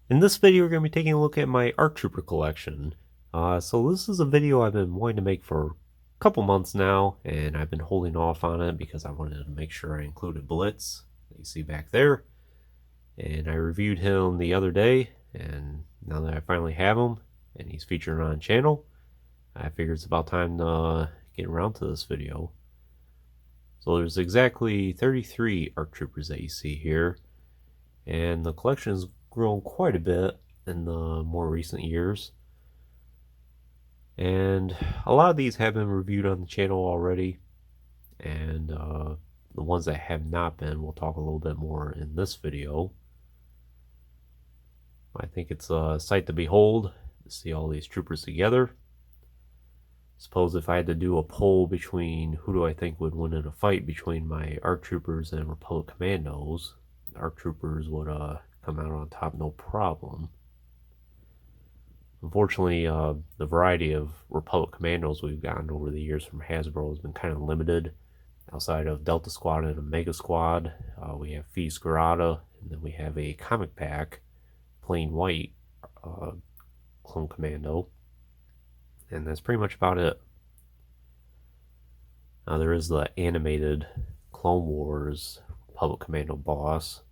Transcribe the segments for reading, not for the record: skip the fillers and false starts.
In this video, we're going to be taking a look at my ARC Trooper collection. So this is a video I've been wanting to make for a couple months now, and I've been holding off on it because I wanted to make sure I included Blitz, that you see back there. And I reviewed him the other day, and now that I finally have him, and he's featured on channel, I figured it's about time to get around to this video. So there's exactly 33 ARC Troopers that you see here, and the collection has grown quite a bit in the more recent years. And a lot of these have been reviewed on the channel already, and the ones that have not been, we'll talk a little bit more in this video. I think it's a sight to behold to see all these troopers together. Suppose if I had to do a poll between who do I think would win in a fight between my ARC Troopers and Republic Commandos, the ARC Troopers would come out on top no problem. Unfortunately, the variety of Republic Commandos we've gotten over the years from Hasbro has been kind of limited. Outside of Delta Squad and Omega Squad, we have Fee Scarada, and then we have a comic pack, plain white Clone Commando. And that's pretty much about it. There is the animated Clone Wars Republic Commando boss.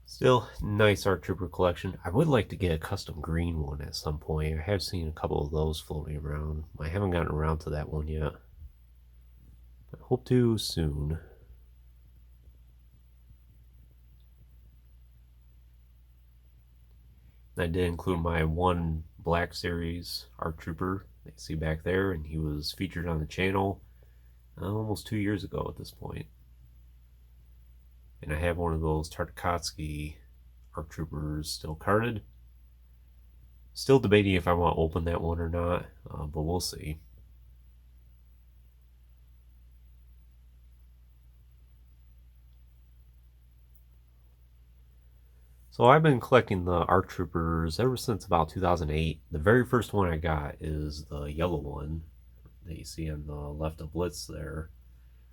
Still, nice ARC Trooper collection. I would like to get a custom green one at some point. I have seen a couple of those floating around. I haven't gotten around to that one yet. I hope to soon. I did include my one Black Series ARC Trooper that you see back there, and he was featured on the channel almost 2 years ago at this point. And I have one of those Tartakovsky ARC Troopers still carded. Still debating if I want to open that one or not, but we'll see. So I've been collecting the ARC Troopers ever since about 2008. The very first one I got is the yellow one that you see on the left of Blitz there.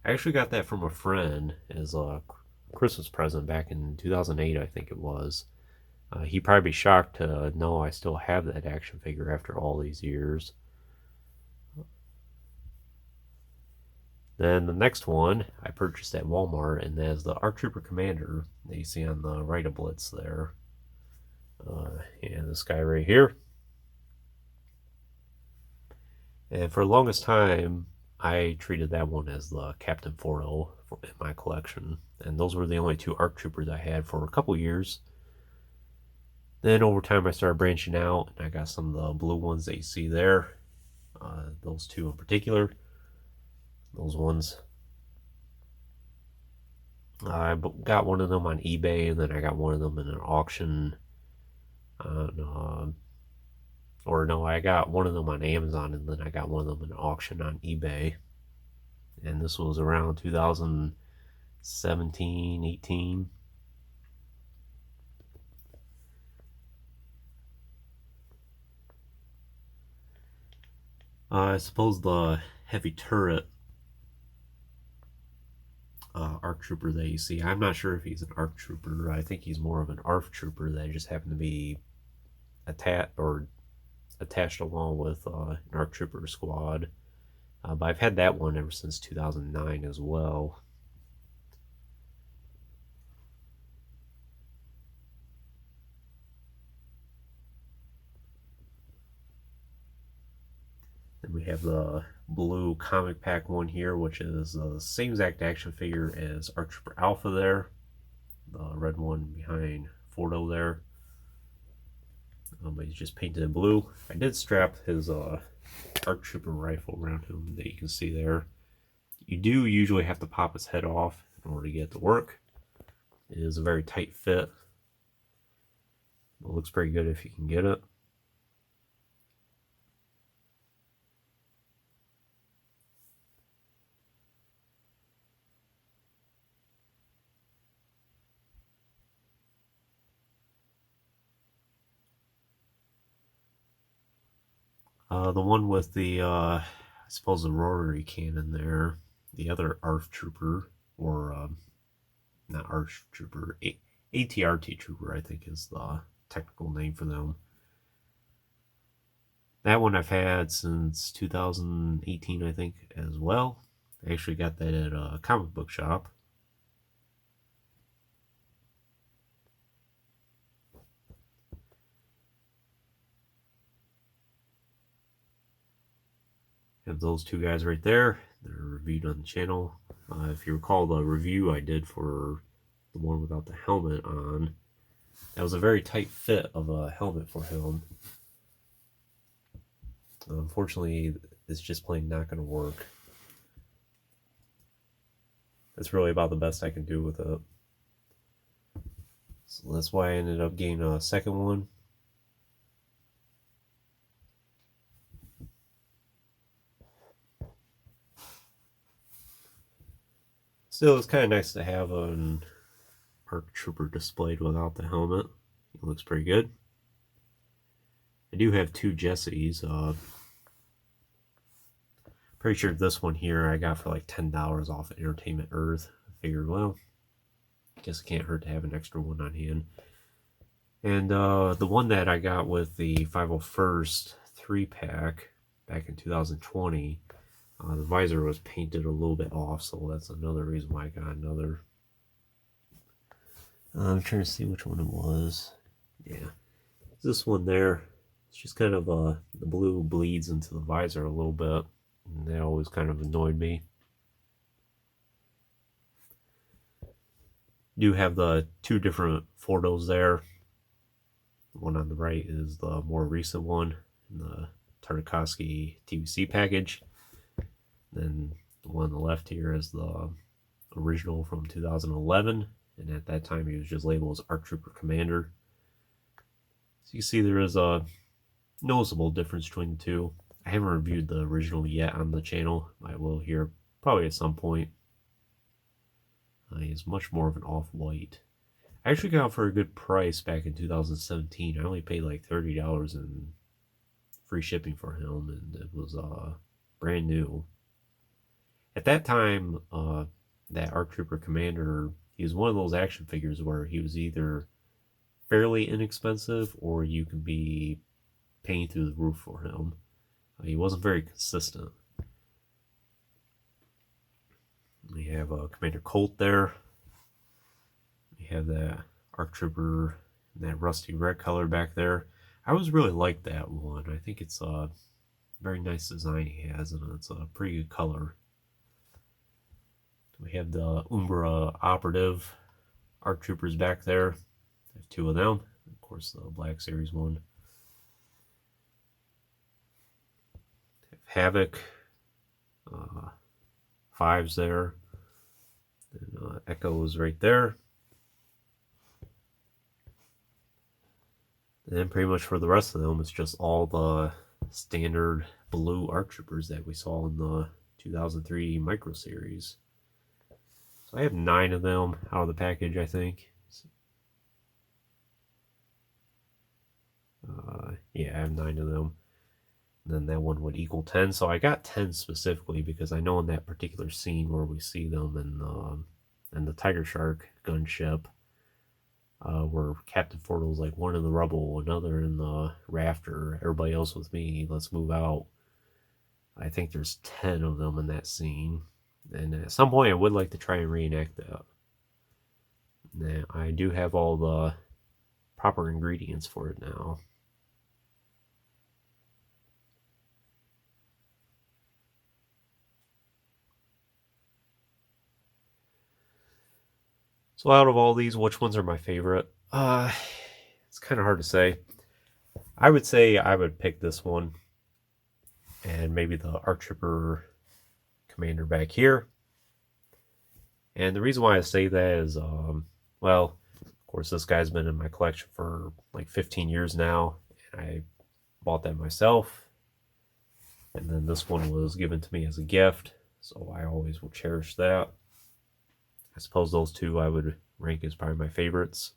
I actually got that from a friend as a Christmas present back in 2008, I think it was. He'd probably be shocked to know I still have that action figure after all these years. Then the next one I purchased at Walmart, and that's the ARC Trooper Commander that you see on the right of Blitz there. And this guy right here. And for the longest time, I treated that one as the Captain 4-0 in my collection. And those were the only two ARC Troopers I had for a couple years. Then over time I started branching out, and I got some of the blue ones that you see there. Those two in particular. Those ones. I got one of them on eBay, and then I got one of them in an auction. Or no, I got one of them on Amazon, and then I got one of them in an auction on eBay. And this was around 2017, 18. I suppose the heavy turret ARC Trooper that you see, I'm not sure if he's an ARC Trooper. I think he's more of an ARF Trooper that just happened to be attached along with an ARC Trooper squad. But I've had that one ever since 2009 as well. Then we have the blue comic pack one here, which is the same exact action figure as ARC Trooper Alpha there. The red one behind Fordo there. But he's just painted in blue. I did strap his ARC Trooper rifle around him that you can see there. You do usually have to pop his head off in order to get it to work. It is a very tight fit. It looks pretty good if you can get it. The one with the, I suppose the rotary cannon there, the other ARF Trooper, or not ARC Trooper, ATRT Trooper, I think is the technical name for them. That one I've had since 2018, I think, as well. I actually got that at a comic book shop. Have those two guys right there. They're reviewed on the channel. If you recall the review I did for the one without the helmet on, that was a very tight fit of a helmet for him. Unfortunately, it's just plain not going to work. That's really about the best I can do with it. So that's why I ended up getting a second one. Still, it's kind of nice to have an ARC Trooper displayed without the helmet. It looks pretty good. I do have two Jessies. Pretty sure this one here I got for like $10 off of Entertainment Earth. I figured, well, I guess it can't hurt to have an extra one on hand. And the one that I got with the 501st 3-pack back in 2020, the visor was painted a little bit off, so that's another reason why I got another. I'm trying to see which one it was. Yeah, this one there. It's just kind of the blue bleeds into the visor a little bit, and that always kind of annoyed me. Do have the two different photos there. The one on the right is the more recent one in the Tartakovsky TVC package. Then the one on the left here is the original from 2011, and at that time he was just labeled as ARC Trooper Commander. So you see there is a noticeable difference between the two. I haven't reviewed the original yet on the channel. I will here probably at some point. He's much more of an off-white. I actually got it for a good price back in 2017. I only paid like $30 in free shipping for him, and it was brand new. At that time, that ARC Trooper Commander, he was one of those action figures where he was either fairly inexpensive or you could be paying through the roof for him. He wasn't very consistent. We have Commander Colt there. We have that ARC Trooper in that rusty red color back there. I always really liked that one. I think it's a very nice design he has, and it's a pretty good color. We have the Umbra Operative ARC Troopers back there. I have two of them. Of course, the Black Series one. Havoc. Fives there. And Echo is right there. And then pretty much for the rest of them, it's just all the standard blue ARC Troopers that we saw in the 2003 Micro Series. So I have 9 of them out of the package, I think. Yeah, I have 9 of them. And then that one would equal 10. So I got 10 specifically because I know in that particular scene where we see them in the Tiger Shark gunship, where Captain Fordo's like one in the rubble, another in the rafter, everybody else with me, let's move out. I think there's 10 of them in that scene. And at some point I would like to try and reenact that. Now, I do have all the proper ingredients for it now. So out of all these, which ones are my favorite? It's kind of hard to say. I would say I would pick this one. And maybe the ARC Trooper Commander back here. And the reason why I say that is, well, of course, this guy's been in my collection for like 15 years now. And I bought that myself. And then this one was given to me as a gift. So I always will cherish that. I suppose those two I would rank as probably my favorites.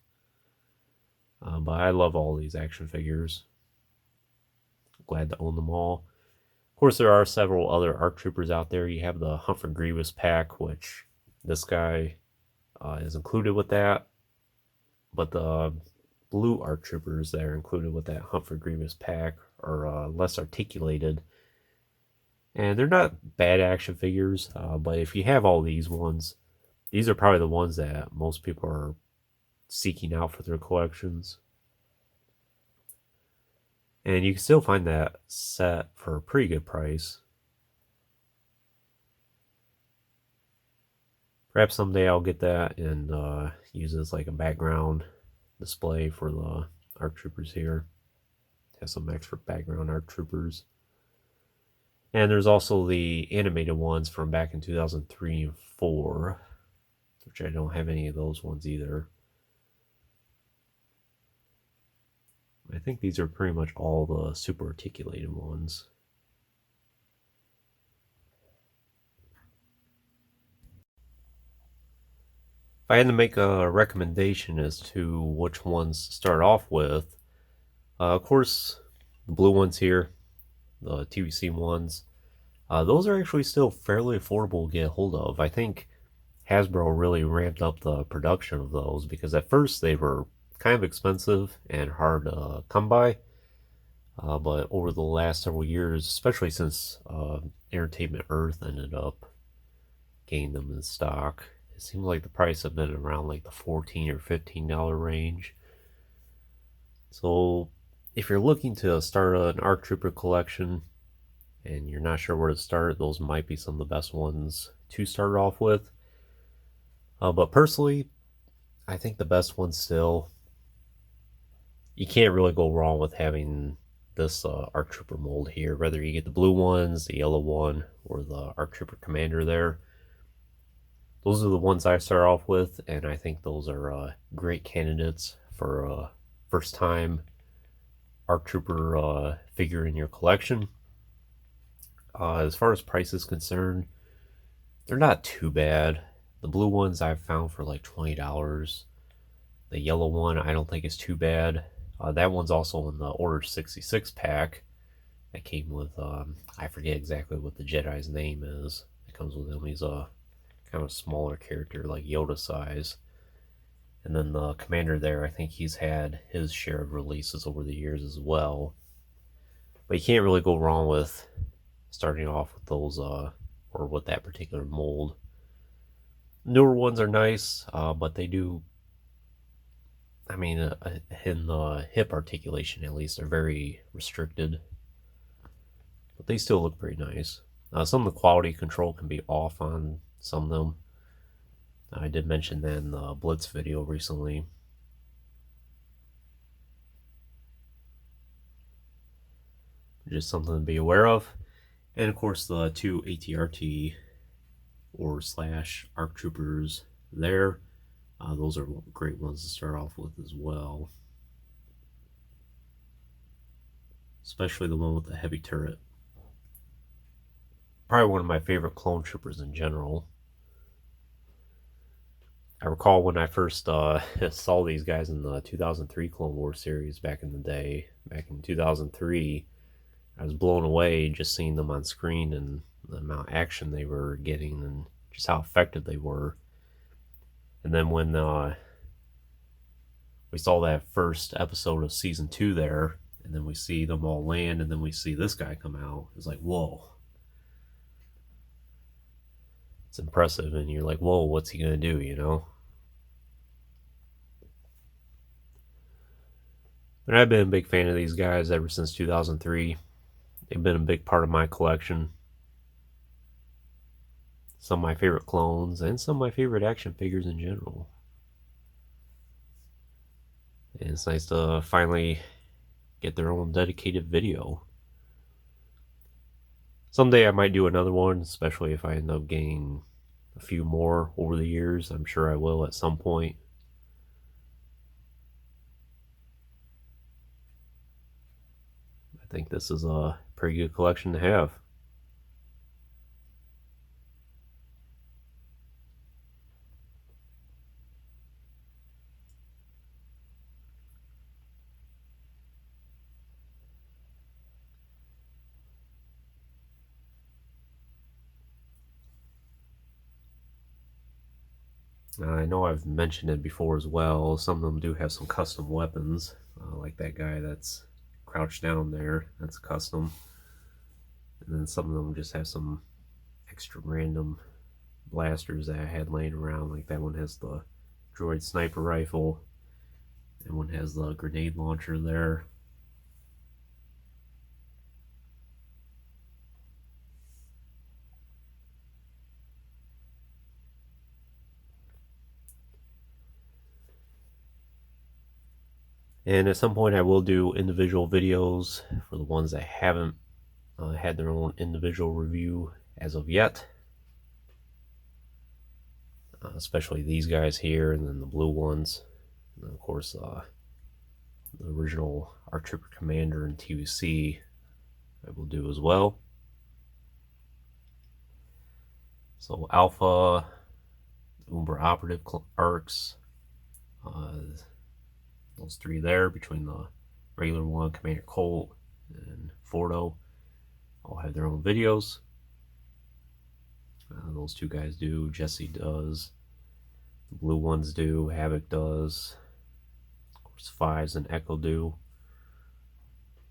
But I love all these action figures. Glad to own them all. Of course, there are several other ARC Troopers out there. You have the Humphrey Grievous pack, which this guy is included with that, but the blue ARC troopers that are included with that Hunt for Grievous pack are less articulated. And they're not bad action figures, but if you have all these ones, these are probably the ones that most people are seeking out for their collections. And you can still find that set for a pretty good price. Perhaps someday I'll get that and use it as like a background display for the ARC troopers here. Have some extra background ARC troopers. And there's also the animated ones from back in 2003 and 4, which I don't have any of those ones either. I think these are pretty much all the super articulated ones. If I had to make a recommendation as to which ones to start off with, of course, the blue ones here, the TVC ones, those are actually still fairly affordable to get a hold of. I think Hasbro really ramped up the production of those because at first they were kind of expensive and hard to come by. But over the last several years, especially since Entertainment Earth ended up getting them in stock, it seems like the price have been around like the $14 or $15 range. So if you're looking to start an ARC Trooper collection and you're not sure where to start, those might be some of the best ones to start off with. But personally, I think the best one still, you can't really go wrong with having this ARC Trooper mold here, whether you get the blue ones, the yellow one, or the ARC Trooper Commander there. Those are the ones I start off with, and I think those are great candidates for first time ARC Trooper figure in your collection. As far as price is concerned, they're not too bad. The blue ones I've found for like $20. The yellow one I don't think is too bad. That one's also in the Order 66 pack. That came with, I forget exactly what the Jedi's name is. It comes with him. He's a kind of smaller character, like Yoda size. And then the commander there, I think he's had his share of releases over the years as well. But you can't really go wrong with starting off with those, or with that particular mold. Newer ones are nice, but they do, I mean, in the hip articulation at least, they're very restricted. But they still look pretty nice. Some of the quality control can be off on some of them. I did mention that in the Blitz video recently. Just something to be aware of. And of course the two ATRT or slash ARC Troopers there. Those are great ones to start off with as well. Especially the one with the heavy turret. Probably one of my favorite clone troopers in general. I recall when I first saw these guys in the 2003 Clone Wars series back in the day. Back in 2003, I was blown away just seeing them on screen and the amount of action they were getting and just how effective they were. And then when we saw that first episode of season 2 there, and then we see them all land, and then we see this guy come out, it's like, whoa. It's impressive, and you're like, whoa, what's he gonna do, you know? But I've been a big fan of these guys ever since 2003. They've been a big part of my collection. Some of my favorite clones, and some of my favorite action figures in general. And it's nice to finally get their own dedicated video. Someday I might do another one, especially if I end up getting a few more over the years. I'm sure I will at some point. I think this is a pretty good collection to have. I know I've mentioned it before as well. Some of them do have some custom weapons, like that guy that's crouched down there. That's custom. And then some of them just have some extra random blasters that I had laying around. Like that one has the droid sniper rifle, and one has the grenade launcher there. And at some point I will do individual videos for the ones that haven't had their own individual review as of yet. Especially these guys here, and then the blue ones. And then of course the original ARC Trooper Commander and TUC I will do as well. So Alpha, Uber Operative ARCs, those three there between the regular one, Commander Colt, and Fordo, all have their own videos. Those two guys do, Jesse does, the blue ones do, Havoc does, of course Fives and Echo do.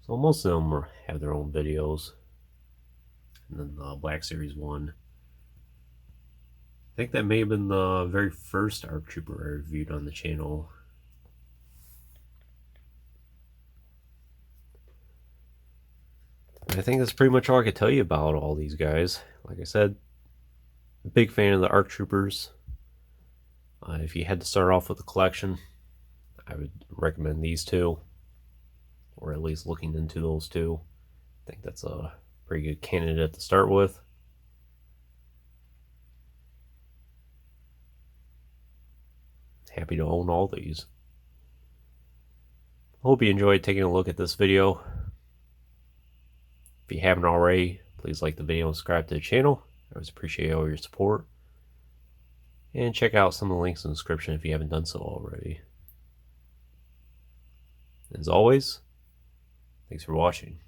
So most of them have their own videos. And then the Black Series one, I think that may have been the very first ARC Trooper I reviewed on the channel. I think that's pretty much all I could tell you about all these guys. Like I said, big fan of the ARC Troopers. If you had to start off with a collection, I would recommend these two, or at least looking into those two. I think that's a pretty good candidate to start with. Happy to own all these. Hope you enjoyed taking a look at this video. If you haven't already, please like the video and subscribe to the channel. I always appreciate all your support. And check out some of the links in the description if you haven't done so already. As always, thanks for watching.